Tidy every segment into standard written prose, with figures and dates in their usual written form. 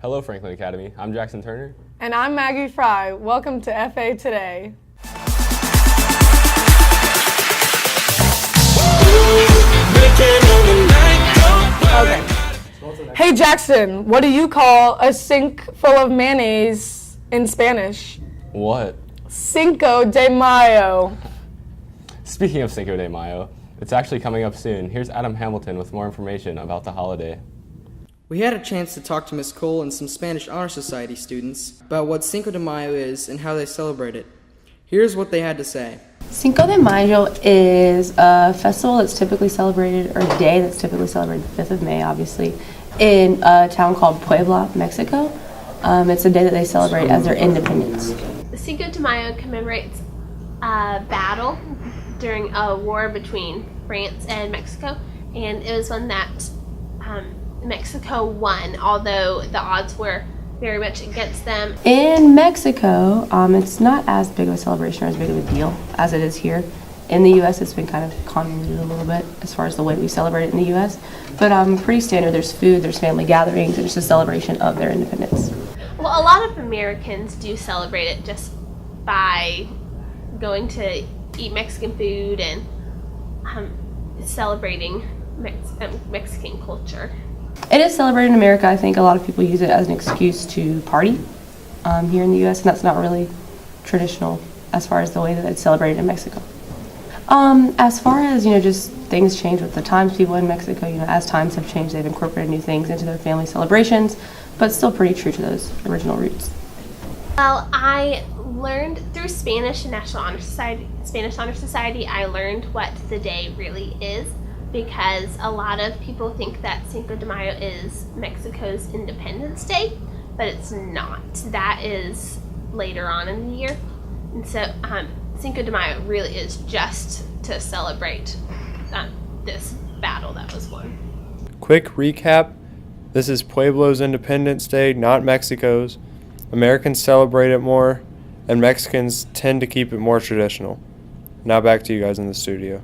Hello, Franklin Academy. I'm Jackson Turner. And I'm Maggie Fry. Welcome to FA Today. Okay. Hey Jackson, what do you call a sink full of mayonnaise in Spanish? What? Cinco de Mayo. Speaking of Cinco de Mayo, it's actually coming up soon. Here's Adam Hamilton with more information about the holiday. We had a chance to talk to Miss Cole and some Spanish Honor Society students about what Cinco de Mayo is and how they celebrate it. Here's what they had to say. Cinco de Mayo is a festival that's typically celebrated, or a day that's typically celebrated the 5th of May, obviously, in a town called Puebla, Mexico. It's a day that they celebrate as their independence. Cinco de Mayo commemorates a battle during a war between France and Mexico, and it was one that Mexico won, although the odds were very much against them. In Mexico, it's not as big of a celebration or as big of a deal as it is here. In the U.S., it's been kind of convoluted a little bit as far as the way we celebrate it in the U.S., but pretty standard. There's food, there's family gatherings, and it's a celebration of their independence. Well, a lot of Americans do celebrate it just by going to eat Mexican food and celebrating Mexican culture. It is celebrated in America. I think a lot of people use it as an excuse to party here in the U.S., and that's not really traditional as far as the way that it's celebrated in Mexico. As far as, just things change with the times. People in Mexico, as times have changed, they've incorporated new things into their family celebrations, but still pretty true to those original roots. Well, I learned through Spanish and National Honor Society, I learned what the day really is, because a lot of people think that Cinco de Mayo is Mexico's Independence Day, but it's not. That is later on in the year. And so Cinco de Mayo really is just to celebrate this battle that was won. Quick recap, this is Pueblo's Independence Day, not Mexico's. Americans celebrate it more, and Mexicans tend to keep it more traditional. Now back to you guys in the studio.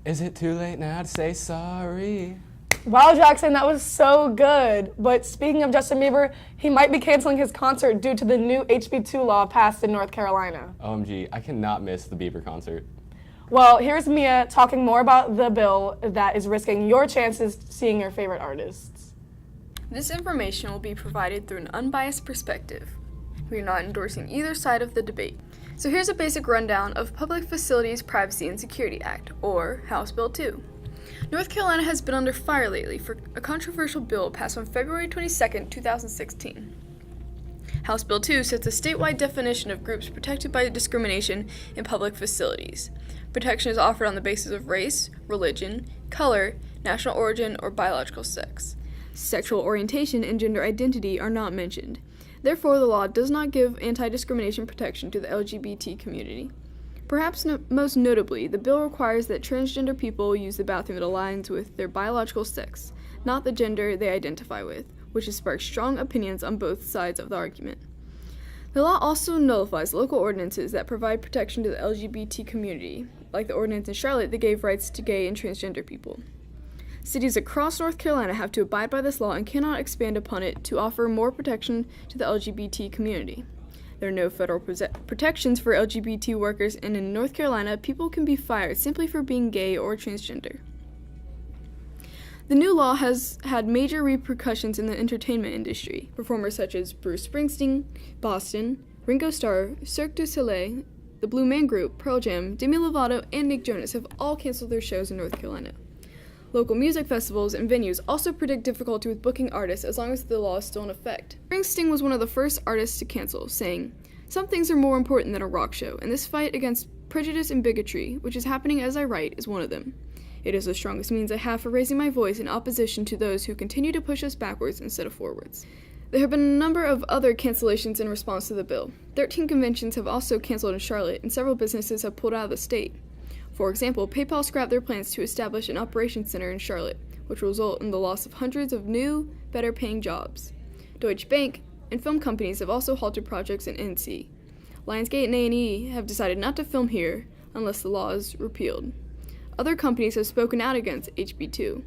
Is it too late now to say sorry? Wow, Jackson, that was so good. But speaking of Justin Bieber, he might be canceling his concert due to the new HB2 law passed in North Carolina. OMG, I cannot miss the Bieber concert. Well, here's Mia talking more about the bill that is risking your chances seeing your favorite artists. This information will be provided through an unbiased perspective. We are not endorsing either side of the debate. So here's a basic rundown of Public Facilities Privacy and Security Act, or House Bill 2. North Carolina has been under fire lately for a controversial bill passed on February 22, 2016. House Bill 2 sets a statewide definition of groups protected by discrimination in public facilities. Protection is offered on the basis of race, religion, color, national origin, or biological sex. Sexual orientation and gender identity are not mentioned. Therefore, the law does not give anti-discrimination protection to the LGBT community. Perhaps most notably, the bill requires that transgender people use the bathroom that aligns with their biological sex, not the gender they identify with, which has sparked strong opinions on both sides of the argument. The law also nullifies local ordinances that provide protection to the LGBT community, like the ordinance in Charlotte that gave rights to gay and transgender people. Cities across North Carolina have to abide by this law and cannot expand upon it to offer more protection to the LGBT community. There are no federal protections for LGBT workers, and in North Carolina, people can be fired simply for being gay or transgender. The new law has had major repercussions in the entertainment industry. Performers such as Bruce Springsteen, Boston, Ringo Starr, Cirque du Soleil, the Blue Man Group, Pearl Jam, Demi Lovato, and Nick Jonas have all canceled their shows in North Carolina. Local music festivals and venues also predict difficulty with booking artists as long as the law is still in effect. Springsteen was one of the first artists to cancel, saying, "Some things are more important than a rock show, and this fight against prejudice and bigotry, which is happening as I write, is one of them. It is the strongest means I have for raising my voice in opposition to those who continue to push us backwards instead of forwards." There have been a number of other cancellations in response to the bill. 13 conventions have also canceled in Charlotte, and several businesses have pulled out of the state. For example, PayPal scrapped their plans to establish an operations center in Charlotte, which will result in the loss of hundreds of new, better-paying jobs. Deutsche Bank and film companies have also halted projects in NC. Lionsgate and A&E have decided not to film here unless the law is repealed. Other companies have spoken out against HB2.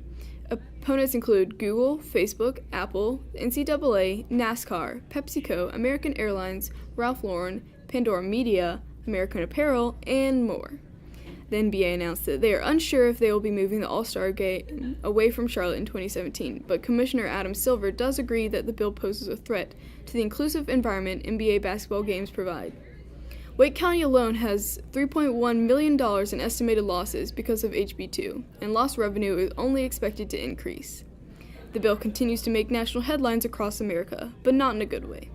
Opponents include Google, Facebook, Apple, the NCAA, NASCAR, PepsiCo, American Airlines, Ralph Lauren, Pandora Media, American Apparel, and more. The NBA announced that they are unsure if they will be moving the All-Star Game away from Charlotte in 2017, but Commissioner Adam Silver does agree that the bill poses a threat to the inclusive environment NBA basketball games provide. Wake County alone has $3.1 million in estimated losses because of HB2, and lost revenue is only expected to increase. The bill continues to make national headlines across America, but not in a good way.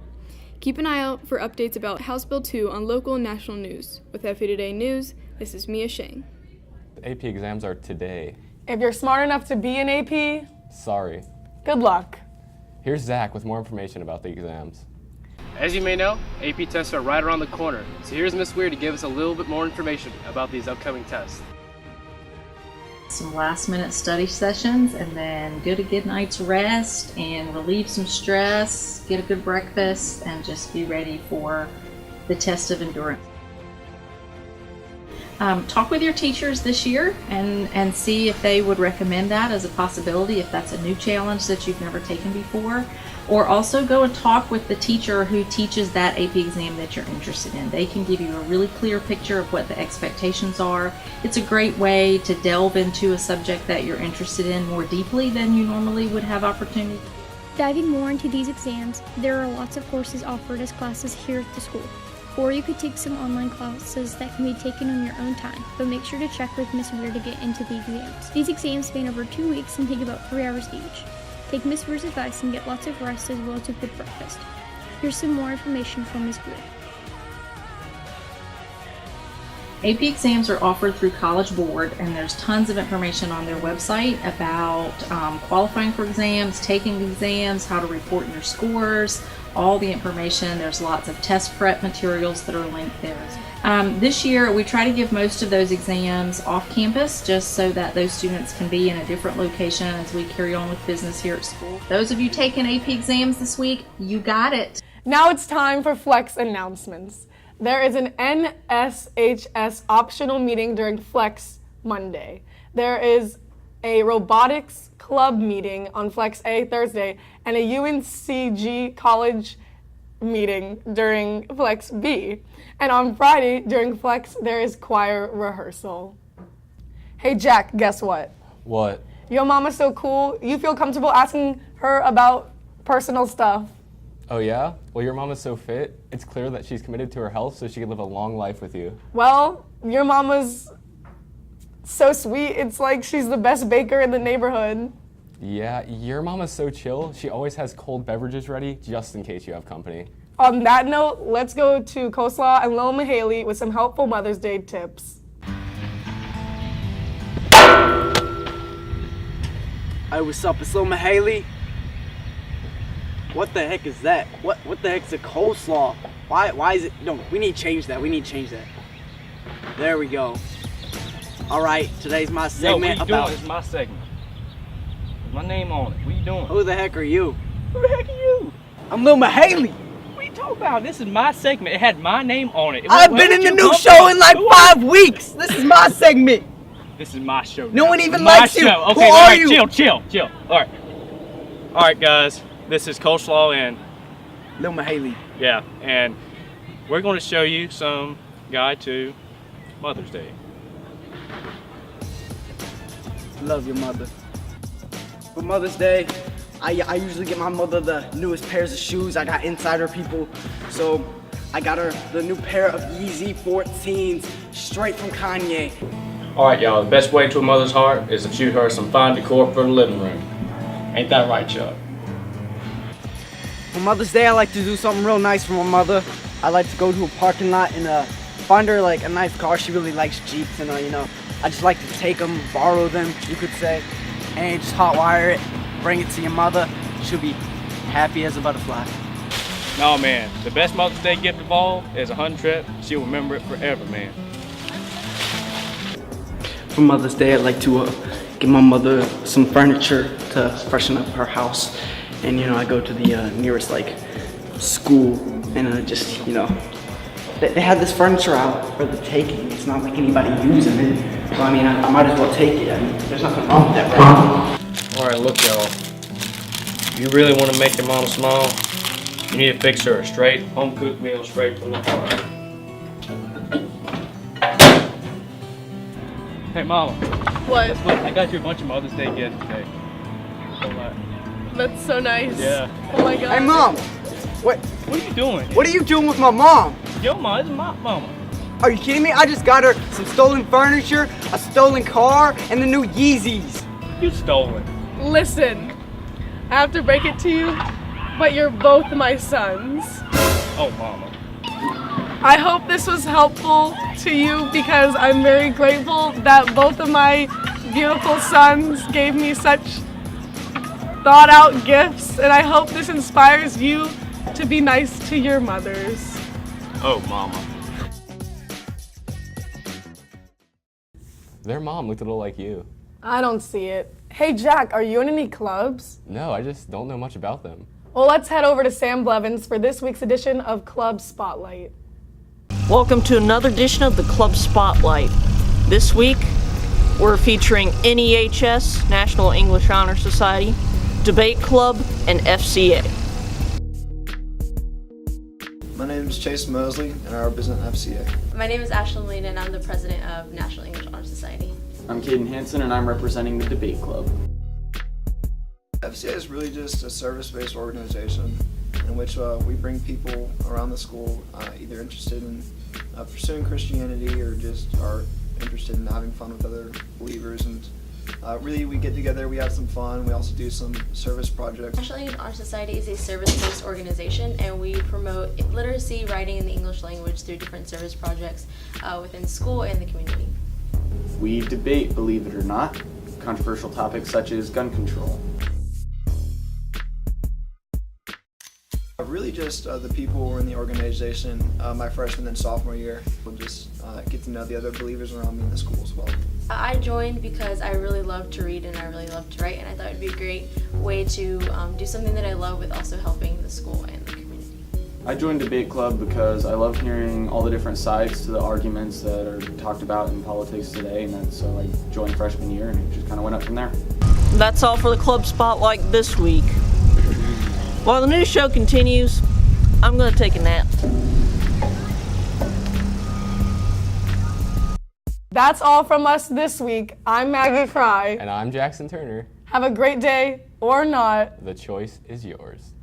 Keep an eye out for updates about House Bill 2 on local and national news. With FA Today News, this is Mia Shang. The AP exams are today. If you're smart enough to be an AP, Sorry. good luck. Here's Zach with more information about the exams. As you may know, AP tests are right around the corner, so here's Miss Weir to give us a little bit more information about these upcoming tests. Some last-minute study sessions, and then get a good night's rest and relieve some stress, get a good breakfast, and just be ready for the test of endurance. Talk with your teachers this year and see if they would recommend that as a possibility, if that's a new challenge that you've never taken before. Or also go and talk with the teacher who teaches that AP exam that you're interested in. They can give you a really clear picture of what the expectations are. It's a great way to delve into a subject that you're interested in more deeply than you normally would have opportunity. Diving more into these exams, there are lots of courses offered as classes here at the school. Or you could take some online classes that can be taken on your own time, but make sure to check with Miss Weir to get into the exams. These exams span over 2 weeks and take about 3 hours each. Take Miss Weir's advice and get lots of rest as well as a good breakfast. Here's some more information from Miss Weir. AP exams are offered through College Board, and there's tons of information on their website about qualifying for exams, taking exams, how to report your scores, all the information. There's lots of test prep materials that are linked there. This year, we try to give most of those exams off campus just so that those students can be in a different location as we carry on with business here at school. Those of you taking AP exams this week, you got it. Now it's time for Flex announcements. There is an NSHS optional meeting during Flex Monday. There is a robotics club meeting on Flex A Thursday and a UNCG college meeting during Flex B. And on Friday during Flex, there is choir rehearsal. Hey Jack, guess what? What? Your mama's so cool, you feel comfortable asking her about personal stuff. Oh yeah? Well, your mom is so fit, it's clear that she's committed to her health so she can live a long life with you. Well, your mama's so sweet, it's like she's the best baker in the neighborhood. Yeah, your mom is so chill. She always has cold beverages ready just in case you have company. On that note, let's go to Coleslaw and Lil Mahaley with some helpful Mother's Day tips. Hey, what's up? It's Lil Mahaley. What the heck is that? What the heck's a coleslaw? Why is it? No, we need to change that. We need to change that. There we go. All right, today's my segment Yo, what you doing? It's my segment. With my name on it. What you doing? Who the heck are you? Who the heck are you? I'm Lil Mahaley. What you talking about? This is my segment. It had my name on it. I've been in the new show in like 5 weeks. This is my segment. This is my show. No one even my likes you. Show. Okay, Who all are right, you? Chill. All right, guys. This is Coleslaw and Lil Mahaley. Yeah, and we're going to show you some guide to Mother's Day. Love your mother. For Mother's Day, I usually get my mother the newest pairs of shoes. I got insider people, so I got her the new pair of Yeezy 14s straight from Kanye. All right, y'all. The best way to a mother's heart is to shoot her some fine decor for the living room. Ain't that right, Chuck? For Mother's Day, I like to do something real nice for my mother. I like to go to a parking lot and find her like a nice car. She really likes Jeeps, and I just like to take them, borrow them, you could say, and just hotwire it, bring it to your mother. She'll be happy as a butterfly. No, man. The best Mother's Day gift of all is a hunting trip. She'll remember it forever, man. For Mother's Day, I'd like to give my mother some furniture to freshen up her house. And I go to the nearest like school and just they had this furniture out for the taking. It's not like anybody using it, so I might as well take it. There's nothing wrong with that, right? Alright, look, y'all. If you really want to make your mama smile, you need to fix her a straight, home-cooked meal straight from the heart. Hey, Mama. What? I got you a bunch of Mother's Day gifts today. That's so nice. Yeah. Oh my god. Hey, Mom! What are you doing? What are you doing with my mom? Yo, Ma, this is my mama. Are you kidding me? I just got her some stolen furniture, a stolen car, and the new Yeezys. You stole it. Listen, I have to break it to you, but you're both my sons. Oh, Mama. I hope this was helpful to you because I'm very grateful that both of my beautiful sons gave me such thought out gifts, and I hope this inspires you to be nice to your mothers. Oh, Mama. Their mom looked a little like you. I don't see it. Hey Jack, are you in any clubs? No, I just don't know much about them. Well, let's head over to Sam Blevins for this week's edition of Club Spotlight. Welcome to another edition of the Club Spotlight. This week, we're featuring NEHS, National English Honor Society, Debate Club, and FCA. My name is Chase Mosley, and I represent FCA. My name is Ashlyn Lane, and I'm the president of National English Honor Society. I'm Caden Hansen, and I'm representing the Debate Club. FCA is really just a service-based organization in which we bring people around the school either interested in pursuing Christianity or just are interested in having fun with other believers. And really, we get together, we have some fun, we also do some service projects. National English Honor Society is a service-based organization, and we promote literacy, writing, and the English language through different service projects within school and the community. We debate, believe it or not, controversial topics such as gun control. Really just the people who were in the organization my freshman and sophomore year. We'll just get to know the other believers around me in the school as well. I joined because I really love to read and I really love to write, and I thought it would be a great way to do something that I love with also helping the school and the community. I joined Debate Club because I love hearing all the different sides to the arguments that are talked about in politics today, and so I joined freshman year and it just kind of went up from there. That's all for the Club Spotlight this week. While the news show continues, I'm going to take a nap. That's all from us this week. I'm Maggie Fry. And I'm Jackson Turner. Have a great day, or not. The choice is yours.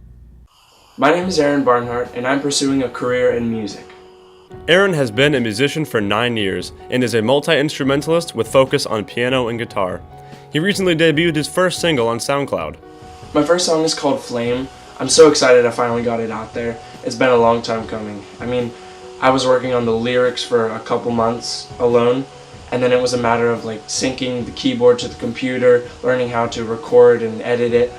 My name is Aaron Barnhart, and I'm pursuing a career in music. Aaron has been a musician for 9 years and is a multi-instrumentalist with focus on piano and guitar. He recently debuted his first single on SoundCloud. My first song is called Flame. I'm so excited I finally got it out there. It's been a long time coming. I mean, I was working on the lyrics for a couple months alone, and then it was a matter of like syncing the keyboard to the computer, learning how to record and edit it.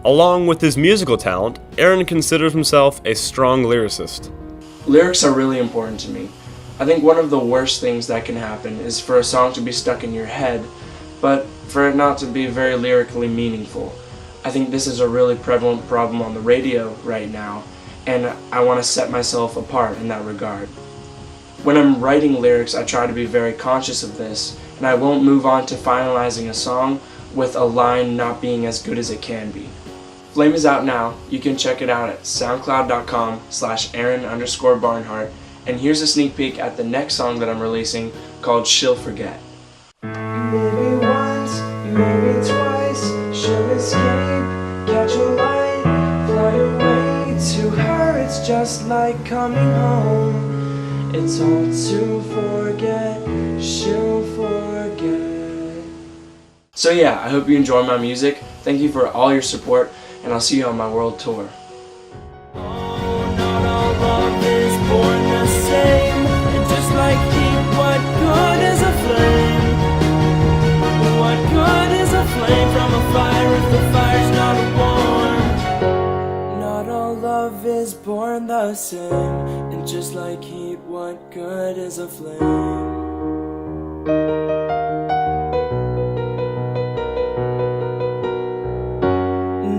Along with his musical talent, Aaron considers himself a strong lyricist. Lyrics are really important to me. I think one of the worst things that can happen is for a song to be stuck in your head, but for it not to be very lyrically meaningful. I think this is a really prevalent problem on the radio right now, and I want to set myself apart in that regard. When I'm writing lyrics, I try to be very conscious of this, and I won't move on to finalizing a song with a line not being as good as it can be. Flame is out now. You can check it out at soundcloud.com/Aaron_Barnhart, and here's a sneak peek at the next song that I'm releasing called She'll Forget. Maybe once, maybe twice, she'll escape, catch a light, fly away. To her it's just like coming home. It's all to forget, she'll forget. So yeah, I hope you enjoy my music. Thank you for all your support, and I'll see you on my world tour. Is born the same, and just like heat, what good is a flame?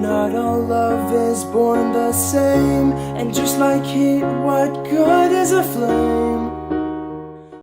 Not all love is born the same, and just like heat, what good is a flame?